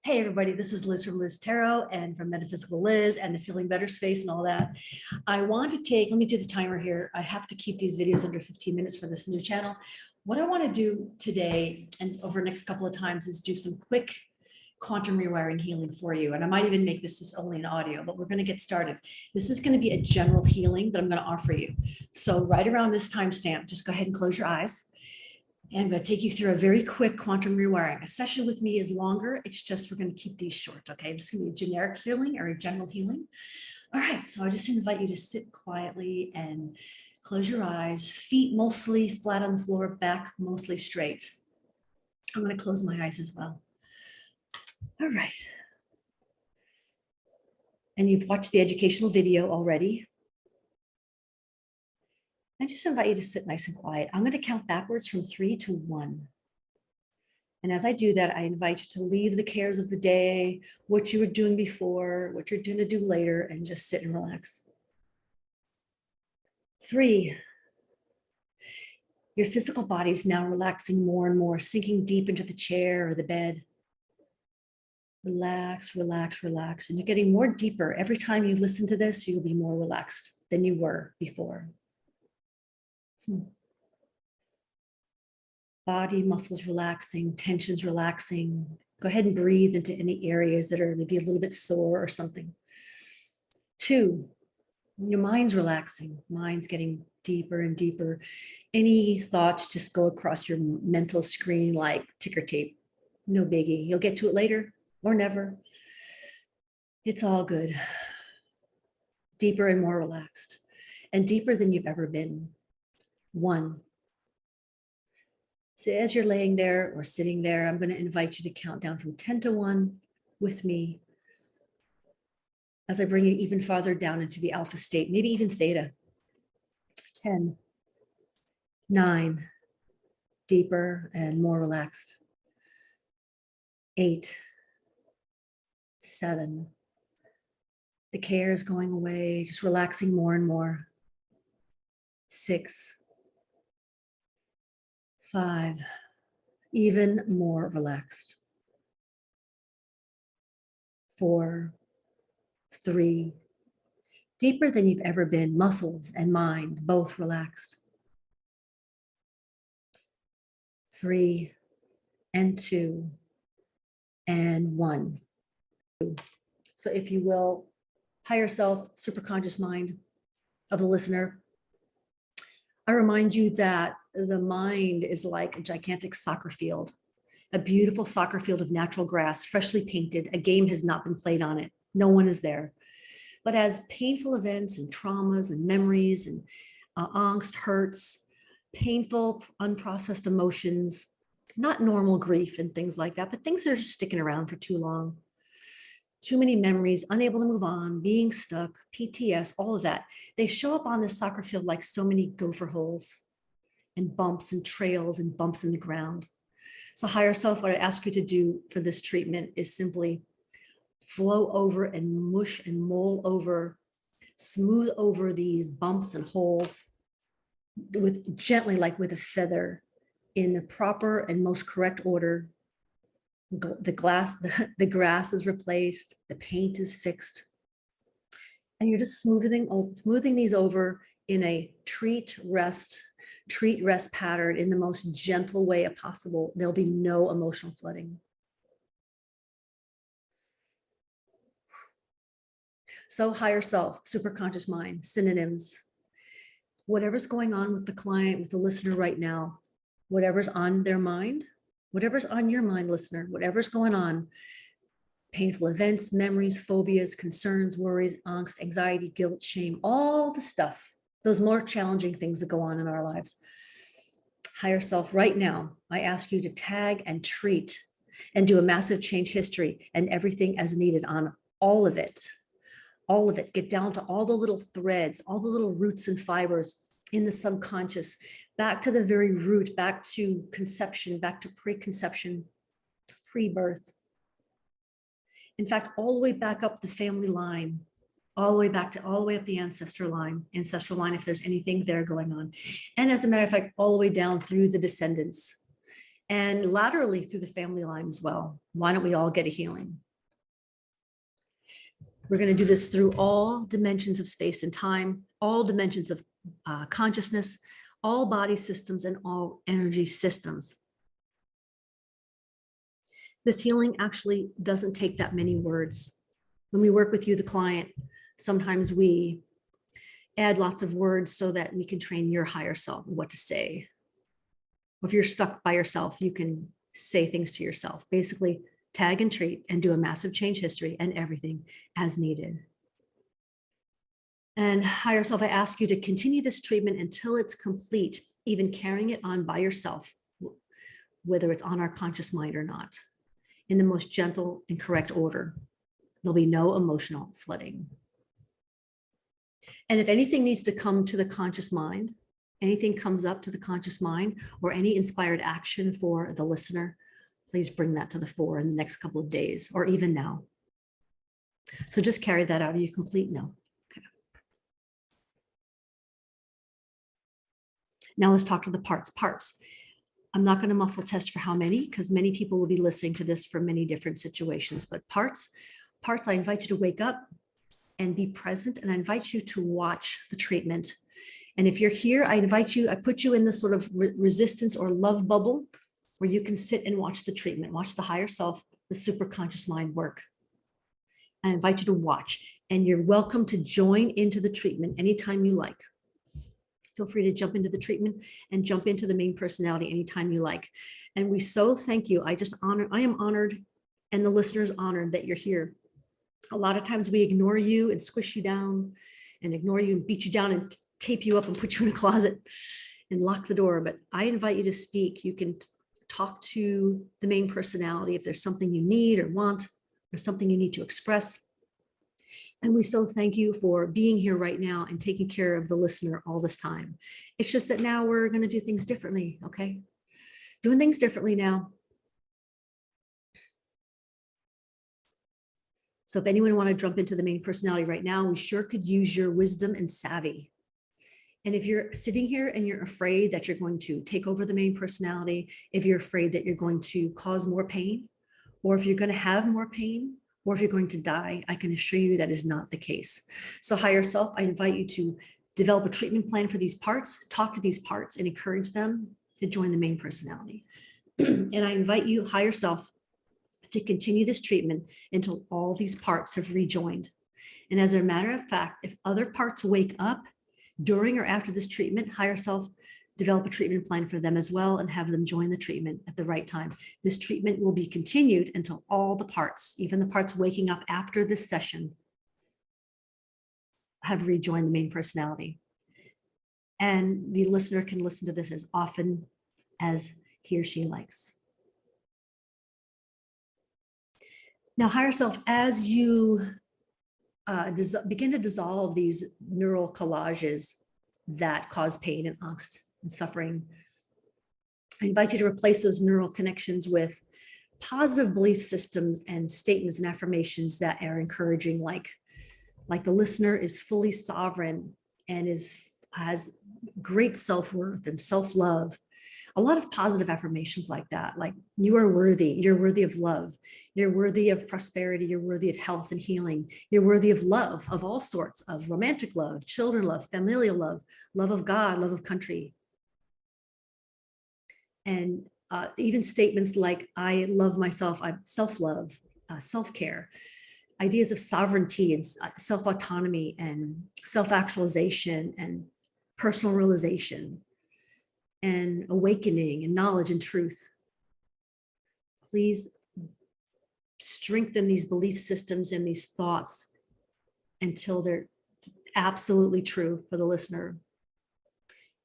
Hey everybody, this is Liz from Liz Tarot and from Metaphysical Liz and the Feeling Better Space and all that. I want to let me do the timer here. I have to keep these videos under 15 minutes for this new channel. What I want to do today and over the next couple of times is do some quick quantum rewiring healing for you. And I might even make this just only an audio, but we're going to get started. This is going to be a general healing that I'm going to offer you. So right around this timestamp, just go ahead and close your eyes. And I'm going to take you through a very quick quantum rewiring. A session with me is longer. It's just we're going to keep these short. Okay, this is going to be a generic healing or a general healing. All right, so I just invite you to sit quietly and close your eyes. Feet mostly flat on the floor, back mostly straight. I'm going to close my eyes as well. All right. And you've watched the educational video already. I just invite you to sit nice and quiet. I'm going to count backwards from 3 to 1. And as I do that, I invite you to leave the cares of the day, what you were doing before, what you're going to do later, and just sit and relax. 3. Your physical body is now relaxing more and more, sinking deep into the chair or the bed. Relax, relax, relax. And you're getting more deeper. Every time you listen to this, you'll be more relaxed than you were before. Body muscles relaxing, tensions relaxing. Go ahead and breathe into any areas that are maybe a little bit sore or something. 2, your mind's relaxing. Mind's getting deeper and deeper. Any thoughts just go across your mental screen like ticker tape. No biggie. You'll get to it later or never. It's all good. Deeper and more relaxed. And deeper than you've ever been. 1. So as you're laying there or sitting there, I'm going to invite you to count down from 10 to 1 with me as I bring you even farther down into the alpha state, maybe even theta. 10, 9, deeper and more relaxed. 8, 7, the care is going away, just relaxing more and more. 6, 5, even more relaxed. 4, 3, deeper than you've ever been, muscles and mind both relaxed. 3 and 2 and 1. So if you will, higher self, superconscious mind of the listener, I remind you that the mind is like a gigantic soccer field, a beautiful soccer field of natural grass, freshly painted. A game has not been played on it. No one is there. But as painful events and traumas and memories and angst, hurts, painful, unprocessed emotions, not normal grief and things like that, but things that are just sticking around for too long. Too many memories, unable to move on, being stuck, PTS, all of that. They show up on this soccer field like so many gopher holes and bumps and trails and bumps in the ground. So higher self, what I ask you to do for this treatment is simply flow over and mush and mull over, smooth over these bumps and holes with gently, like with a feather, in the proper and most correct order. The grass is replaced, the paint is fixed, and you're just smoothing these over in a treat rest pattern in the most gentle way possible. There'll be no emotional flooding. So higher self, superconscious mind, synonyms. Whatever's going on with the client, with the listener right now, whatever's on their mind, whatever's on your mind, listener, whatever's going on, painful events, memories, phobias, concerns, worries, angst, anxiety, guilt, shame, all the stuff, those more challenging things that go on in our lives. Higher self, right now, I ask you to tag and treat and do a massive change history and everything as needed on all of it. All of it. Get down to all the little threads, all the little roots and fibers in the subconscious, back to the very root, back to conception, back to preconception, pre-birth. In fact, all the way back up the family line, all the way up the ancestral line, if there's anything there going on. And as a matter of fact, all the way down through the descendants and laterally through the family line as well. Why don't we all get a healing? We're going to do this through all dimensions of space and time, all dimensions of consciousness, all body systems, and all energy systems. This healing actually doesn't take that many words. When we work with you, the client, sometimes we add lots of words so that we can train your higher self what to say. If you're stuck by yourself, you can say things to yourself. Basically, tag and treat and do a massive change history and everything as needed. And higher self, I ask you to continue this treatment until it's complete, even carrying it on by yourself, whether it's on our conscious mind or not, in the most gentle and correct order. There'll be no emotional flooding. And if anything needs to come to the conscious mind, anything comes up to the conscious mind, or any inspired action for the listener, please bring that to the fore in the next couple of days, or even now. So just carry that out. Are you complete? No. Okay. Now let's talk to the parts. Parts. I'm not going to muscle test for how many, because many people will be listening to this for many different situations, but parts, I invite you to wake up and be present, and I invite you to watch the treatment. And if you're here, I put you in this sort of resistance or love bubble where you can sit and watch the treatment, watch the higher self, the superconscious mind work. I invite you to watch, and you're welcome to join into the treatment anytime you like. Feel free to jump into the treatment and jump into the main personality anytime you like. And we so thank you. I am honored, and the listeners honored that you're here. A lot of times we ignore you and squish you down and ignore you and beat you down and tape you up and put you in a closet and lock the door. But I invite you to speak. You can talk to the main personality if there's something you need or want or something you need to express. And we so thank you for being here right now and taking care of the listener all this time. It's just that now we're going to do things differently, okay? Doing things differently now. So if anyone want to jump into the main personality right now, we sure could use your wisdom and savvy. And if you're sitting here and you're afraid that you're going to take over the main personality, if you're afraid that you're going to cause more pain, or if you're going to have more pain, or if you're going to die, I can assure you that is not the case. So higher self, I invite you to develop a treatment plan for these parts, talk to these parts, and encourage them to join the main personality. And I invite you, higher self, to continue this treatment until all these parts have rejoined. And as a matter of fact, if other parts wake up during or after this treatment, higher self, develop a treatment plan for them as well and have them join the treatment at the right time. This treatment will be continued until all the parts, even the parts waking up after this session, have rejoined the main personality. And the listener can listen to this as often as he or she likes. Now, higher self, as you begin to dissolve these neural collages that cause pain and angst and suffering, I invite you to replace those neural connections with positive belief systems and statements and affirmations that are encouraging, like the listener is fully sovereign and has great self-worth and self-love. A lot of positive affirmations like that, like you are worthy, you're worthy of love, you're worthy of prosperity, you're worthy of health and healing, you're worthy of love, of all sorts, of romantic love, children love, familial love, love of God, love of country. And even statements like, I love myself, I self-love, self-care, ideas of sovereignty and self-autonomy and self-actualization and personal realization and awakening and knowledge and truth. Please strengthen these belief systems and these thoughts until they're absolutely true for the listener.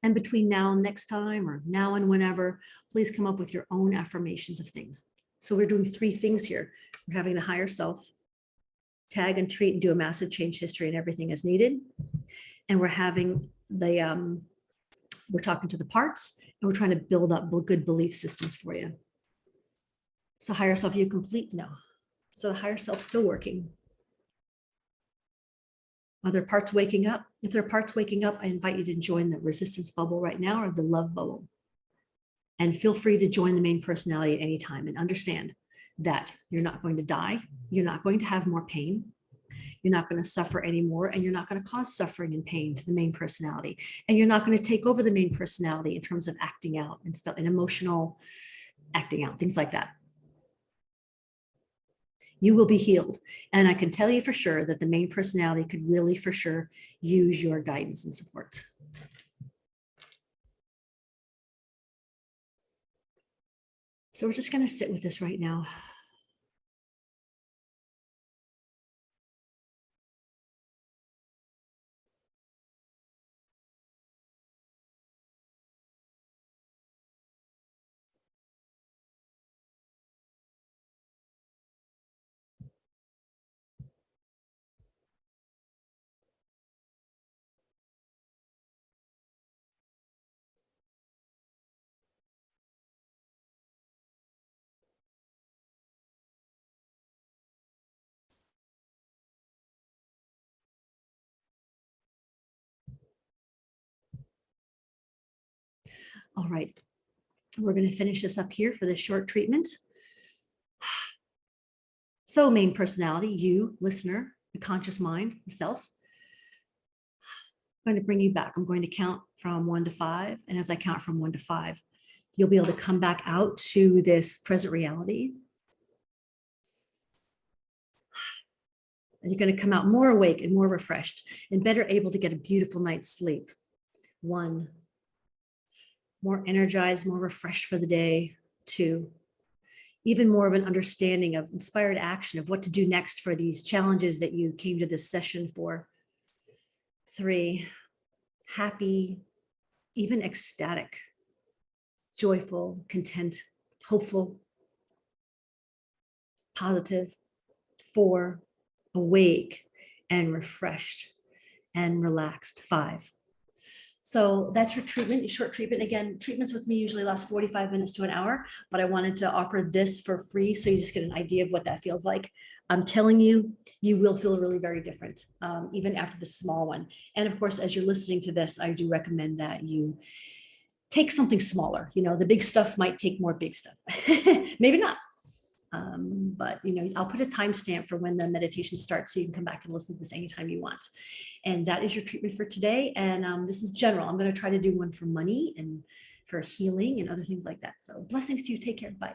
And between now and next time, or now and whenever, please come up with your own affirmations of things. So we're doing 3 things here. We're having the higher self tag and treat and do a massive change history and everything as needed. And we're having the, we're talking to the parts, and we're trying to build up good belief systems for you. So higher self, you complete? No. So the higher self's still working. Are there parts waking up? If there are parts waking up, I invite you to join the resistance bubble right now, or the love bubble. And feel free to join the main personality at any time, and understand that you're not going to die. You're not going to have more pain. You're not going to suffer anymore, and you're not going to cause suffering and pain to the main personality. And you're not going to take over the main personality in terms of acting out and stuff, and emotional acting out, things like that. You will be healed. And I can tell you for sure that the main personality could really for sure use your guidance and support. So we're just going to sit with this right now. All right, we're going to finish this up here for this short treatment. So main personality, you, listener, the conscious mind, the self, I'm going to bring you back. I'm going to count from 1 to 5. And as I count from 1 to 5, you'll be able to come back out to this present reality. And you're going to come out more awake and more refreshed and better able to get a beautiful night's sleep. 1, more energized, more refreshed for the day. 2, even more of an understanding of inspired action of what to do next for these challenges that you came to this session for. 3, happy, even ecstatic, joyful, content, hopeful, positive. 4, awake and refreshed and relaxed. 5. So that's your treatment, your short treatment. Again, treatments with me usually last 45 minutes to an hour, but I wanted to offer this for free so you just get an idea of what that feels like. I'm telling you, you will feel really very different, even after the small one. And of course, as you're listening to this, I do recommend that you take something smaller. You know, the big stuff might take more big stuff. Maybe not. But you know, I'll put a timestamp for when the meditation starts so you can come back and listen to this anytime you want. And that is your treatment for today. And this is general. I'm going to try to do one for money and for healing and other things like that. So blessings to you. Take care. Bye.